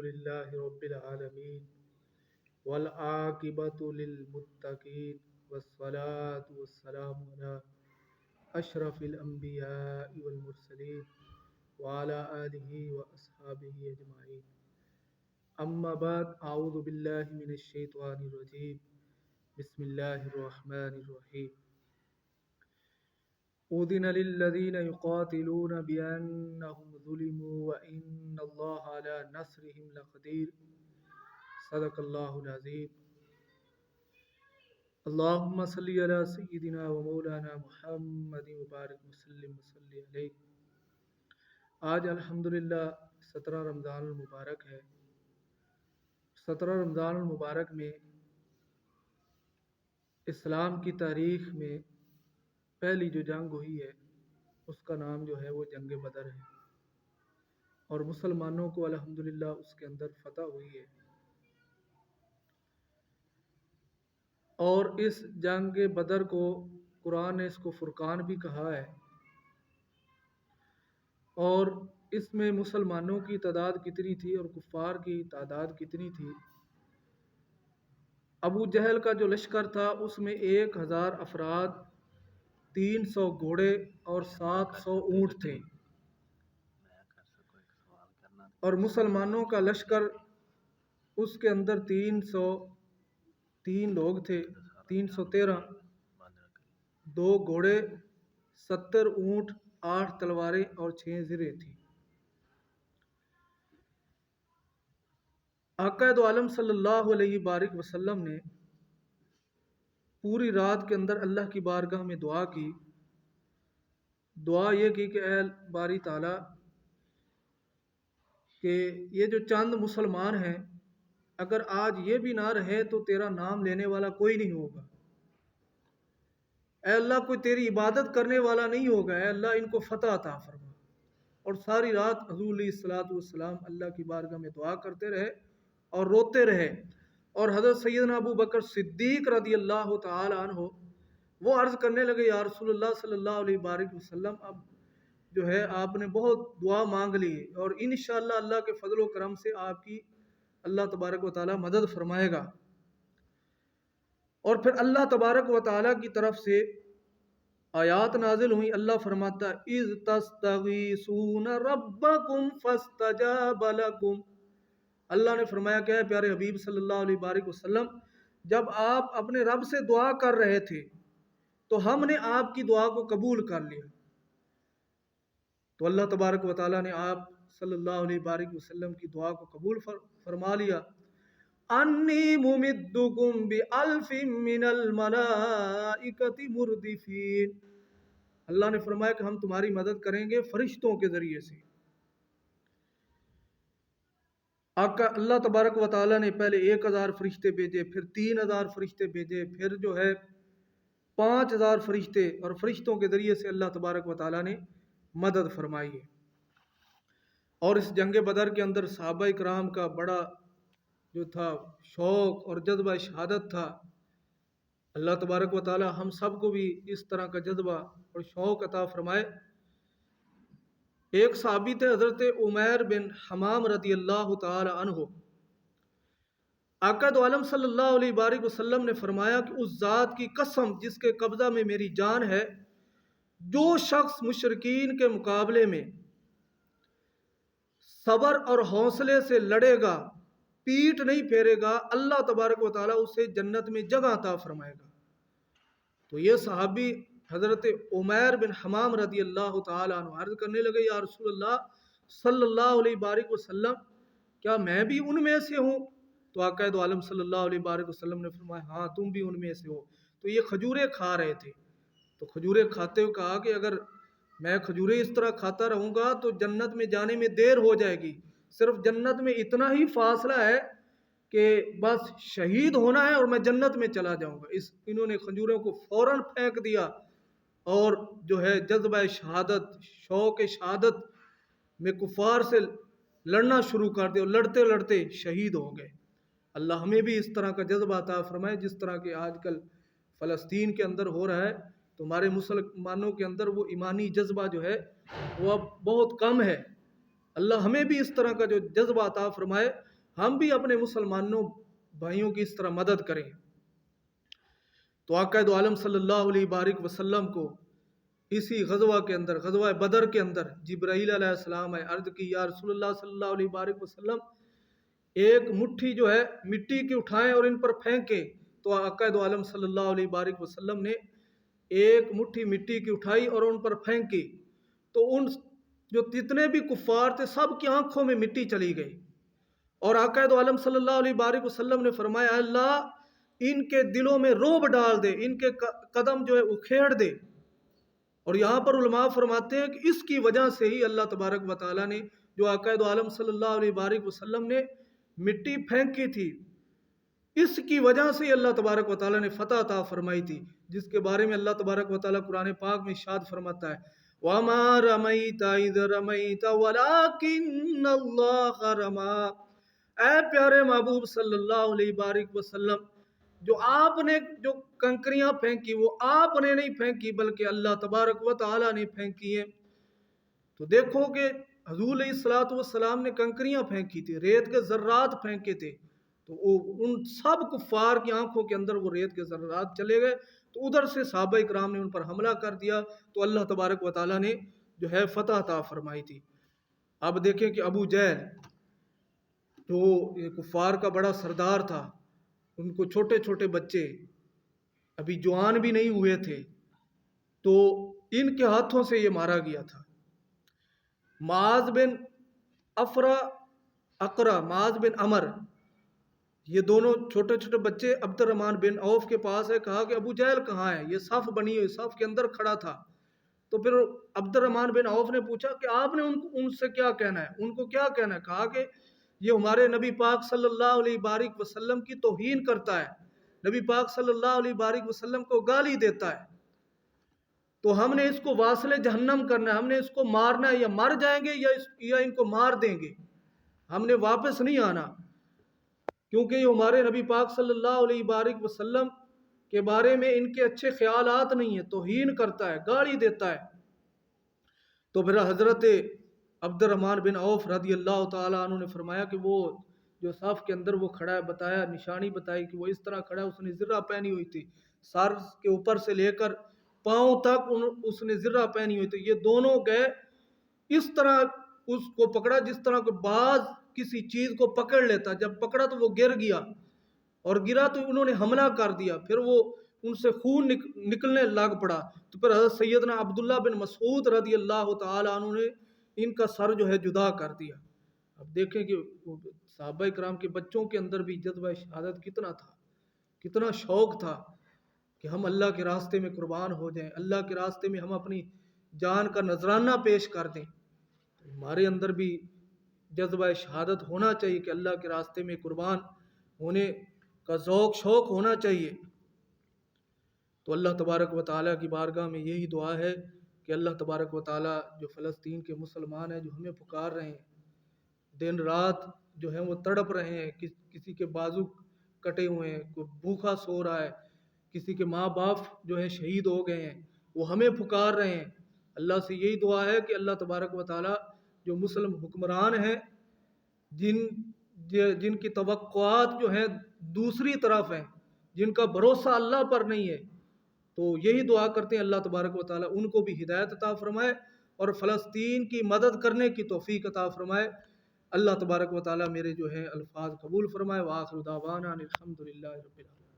لله رب العالمين والعاقبة للمتقين والصلاة والسلام على أشرف الأنبياء والمرسلين وعلى آله وأصحابه أجمعين. أما بعد، أعوذ بالله من الشيطان الرجيم. بسم الله الرحمن الرحيم. أذن للذين يقاتلون بأنهم ظلموا وإن الله على نصرهم لقدير. صدق الله العظيم. اللهم صل على سيدنا ومولانا محمد وبارک وسلم وصلی علیہ. آج الحمدللہ 17 رمضان المبارک ہے. 17 رمضان المبارک میں اسلام کی تاریخ میں پہلی جو جنگ ہوئی ہے اس کا نام جو ہے وہ جنگ بدر ہے، اور مسلمانوں کو الحمدللہ اس کے اندر فتح ہوئی ہے. اور اس جنگ بدر کو قرآن نے اس کو فرقان بھی کہا ہے، اور اس میں مسلمانوں کی تعداد کتنی تھی اور کفار کی تعداد کتنی تھی؟ ابو جہل کا جو لشکر تھا اس میں 1000 افراد، 300 گھوڑے اور 700 اونٹ تھے، اور مسلمانوں کا لشکر اس کے اندر 303 لوگ تھے، 313، 2 گھوڑے، 70 اونٹ، 8 تلواریں اور 6 زرہیں تھیں. آقا دو عالم صلی اللہ علیہ وآلہ وسلم نے پوری رات کے اندر اللہ کی بارگاہ میں دعا کی. دعا یہ کی کہ اے باری تعالیٰ، کہ یہ جو چند مسلمان ہیں اگر آج یہ بھی نہ رہے تو تیرا نام لینے والا کوئی نہیں ہوگا. اے اللہ، کوئی تیری عبادت کرنے والا نہیں ہوگا. اے اللہ، ان کو فتح عطا فرما. اور ساری رات حضور علیہ الصلوۃ والسلام اللہ کی بارگاہ میں دعا کرتے رہے اور روتے رہے. اور حضرت سیدنا ابو بکر صدیق رضی اللہ تعالی عنہ وہ عرض کرنے لگے، یا رسول اللہ صلی اللہ علیہ وآلہ وسلم، اب جو ہے آپ نے بہت دعا مانگ لی اور انشاءاللہ اللہ کے فضل و کرم سے آپ کی اللہ تبارک و تعالی مدد فرمائے گا. اور پھر اللہ تبارک و تعالی کی طرف سے آیات نازل ہوئی. اللہ فرماتا ہے اذ تستغیثون ربکم فاستجاب لکم. اللہ نے فرمایا کہ اے پیارے حبیب صلی اللہ علیہ وآلہ وسلم، جب آپ اپنے رب سے دعا کر رہے تھے تو ہم نے آپ کی دعا کو قبول کر لیا. تو اللہ تبارک و تعالیٰ نے آپ صلی اللہ علیہ وآلہ وسلم کی دعا کو قبول فرما لیا. انی ممدکم بألف من الملائکۃ مردفین. اللہ نے فرمایا کہ ہم تمہاری مدد کریں گے فرشتوں کے ذریعے سے. آقا اللہ تبارک و تعالیٰ نے پہلے 1000 فرشتے بھیجے، پھر 3000 فرشتے بھیجے، پھر جو ہے 5000 فرشتے، اور فرشتوں کے ذریعے سے اللہ تبارک و تعالیٰ نے مدد فرمائی ہے. اور اس جنگ بدر کے اندر صحابہ کرام کا بڑا جو تھا شوق اور جذبہ شہادت تھا. اللہ تبارک و تعالی ہم سب کو بھی اس طرح کا جذبہ اور شوق عطا فرمائے. ایک صحابی تھے حضرت عمیر بن حمام رضی اللہ تعالی عنہ. آقا دو عالم صلی اللہ علیہ وآلہ وسلم نے فرمایا کہ اس ذات کی قسم جس کے قبضہ میں میری جان ہے، جو شخص مشرکین کے مقابلے میں صبر اور حوصلے سے لڑے گا، پیٹ نہیں پھیرے گا، اللہ تبارک و تعالیٰ اسے جنت میں جگہ عطا فرمائے گا. تو یہ صحابی حضرت عمیر بن حمام رضی اللہ تعالیٰ عنہ عرض کرنے لگے، یا رسول اللہ صلی اللہ علیہ وآلہ وسلم، کیا میں بھی ان میں سے ہوں؟ تو آقا دو عالم صلی اللہ علیہ وآلہ وسلم نے فرمایا، ہاں تم بھی ان میں سے ہو. تو یہ کھجوریں کھا رہے تھے، تو کھجوریں کھاتے ہوئے کہا کہ اگر میں کھجوریں اس طرح کھاتا رہوں گا تو جنت میں جانے میں دیر ہو جائے گی. صرف جنت میں اتنا ہی فاصلہ ہے کہ بس شہید ہونا ہے اور میں جنت میں چلا جاؤں گا. انہوں نے کھجوروں کو فوراً پھینک دیا اور جو ہے جذبہ شہادت، شوق شہادت میں کفار سے لڑنا شروع کر دیا، اور لڑتے لڑتے شہید ہو گئے. اللہ ہمیں بھی اس طرح کا جذبہ عطا فرمائے جس طرح کہ آج کل فلسطین کے اندر ہو رہا ہے. تو ہمارے مسلمانوں کے اندر وہ ایمانی جذبہ جو ہے وہ اب بہت کم ہے. اللہ हमें भी इस तरह का जो जज्बा अता फरमाए, हम भी अपने मुसलमानों भाइयों की इस तरह मदद करें। तो आका दो आलम सल्लल्लाहु अलैहि वसल्लम को इसी गजवा के अंदर, गजवा बदर के अंदर जिब्राईल अलैहिस्सलाम है, अर्ज की या रसूलुल्लाह सल्लल्लाहु अलैहि वसल्लम एक मुट्ठी जो है मिट्टी की उठाएं और इन पर फेंके। तो आका दो आलम सल्लल्लाहु अलैहि वसल्लम ने एक मुट्ठी मिट्टी की उठाई और उन पर फेंकी, तो उन जो जितने भी कुफ्फार थे सब की आंखों में मिट्टी चली गई। और आका दो आलम सल्लल्लाहु अलैहि वसल्लम ने फरमाया, अल्लाह इनके दिलों में रोब डाल दे, इनके कदम जो है उखेड़ दे। और यहाँ पर उलमा फरमाते हैं कि इसकी वजह से ही अल्लाह तबारक व तआला ने जो आका दो आलम सल्लल्लाहु अलैहि वसल्लम ने मिट्टी फेंकी थी, इसकी वजह से अल्लाह तबारक व तआला ने फतह अता फरमाई थी, जिसके बारे में अल्लाह तबारक व तआला कुरान पाक में इरशाद फरमाता है, वमा रमैता इज़ रमैता वलाकिन्नल्लाह रमा। ऐ प्यारे महबूब सल्लल्लाहु अलैहि वसल्लम, जो आपने जो कंकरियां फेंकी वो आपने नहीं फेंकी बल्कि अल्लाह तबारक व तआला ने फेंकी है। तो देखो कि हजूर अलैहिस्सलातु वस्सलाम ने कंकरियां फेंकी थी, रेत के जर्रात फेंके थे, तो वो उन सब कुफ्फार की आंखों के अंदर वो रेत के जर्रात चले गए। तो उधर से सहाबा इकराम ने उन पर हमला कर दिया, तो अल्लाह तबारक व तआला ने जो है फतह अता फरमाई थी। अब देखें कि अबू जहल जो ये कुफ्फार का बड़ा सरदार था, उनको छोटे छोटे बच्चे अभी जवान भी नहीं हुए थे, तो इनके हाथों से ये मारा गया था। माज बिन अफरा अकरा, माज बिन अमर, ये दोनों छोटे छोटे बच्चे अब्दुर्रहमान बिन औफ के पास है, कहा कि अबू जहल कहाँ है, ये सफ बनी हुई सफ के अंदर खड़ा था। तो फिर अब्दुर्रहमान बिन औफ ने पूछा कि आपने उनसे क्या कहना है, उनको क्या कहना है। कहा कि ये हमारे नबी पाक सल्लल्लाहु अलैहि वसल्लम की तौहीन करता है, नबी पाक सल्लल्लाहु अलैहि वसल्लम को गाली देता है, तो हमने इसको वासले जहन्नम करना है, हमने इसको मारना है, या मर जाएंगे या इनको मार देंगे, हमने वापस नहीं आना, क्योंकि ये हमारे नबी पाक सल्लल्लाहु अलैहि वसल्लम के बारे में इनके अच्छे ख्यालात नहीं है, तौहीन करता है, गाली देता है। तो फिर हज़रत अब्दुर्रहमान बिन औफ रज़ी अल्लाह तआला अन्हु ने फरमाया कि वो जो साफ के अंदर वो खड़ा है, बताया, निशानी बताई कि वो इस तरह खड़ा है, उसने ज़िर्रा पहनी हुई थी, सर के ऊपर से लेकर पाँव तक उसने ज़िर्रा पहनी हुई थी। ये दोनों गए इस तरह उसको पकड़ा जिस तरह को बाज किसी चीज़ को पकड़ लेता, जब पकड़ा तो वो गिर गया, और गिरा तो उन्होंने हमला कर दिया, फिर वो उनसे खून निकलने लग पड़ा। तो फिर हज़रत सैयदना अब्दुल्ला बिन मसूद रज़ी अल्लाह तआला अन्हु ने इनका सर जो है जुदा कर दिया। अब देखें कि सहाबा इकराम के बच्चों के अंदर भी जज्बा शहादत कितना था, कितना शौक़ था कि हम अल्लाह के रास्ते में कुर्बान हो जाएं, अल्लाह के रास्ते में हम अपनी जान का नजराना पेश कर दें। तो हमारे अंदर भी जज्बा शहादत होना चाहिए कि अल्लाह के रास्ते में कुर्बान होने का ज़ौक़ शौक़ होना चाहिए। तो अल्लाह तबारक व तआला की बारगाह में यही दुआ है कि अल्लाह तबारक व तआला जो फ़लस्तीन के मुसलमान हैं, जो हमें पुकार रहे हैं, दिन रात जो है वो तड़प रहे हैं, किसी के बाजू कटे हुए हैं, कोई भूखा सो रहा है, किसी के माँ बाप जो है शहीद हो गए हैं, वो हमें पुकार रहे हैं। अल्लाह से यही दुआ है कि अल्लाह तबारक व तआला जो मुस्लिम हुक्मरान हैं, जिनकी तवक्कुआत जो है दूसरी तरफ हैं, जिनका भरोसा अल्लाह पर नहीं है, तो यही दुआ करते हैं अल्लाह तबारक व तआला उनको भी हिदायत अता फरमाए और फ़लस्तीन की मदद करने की तौफ़ीक अता फरमाए। अल्लाह तबारक व तआला मेरे जो है अल्फाज कबूल फरमाए। व आखिरु दावाना अनिल हम्दुलिल्लाहि रब्बिल आलमीन।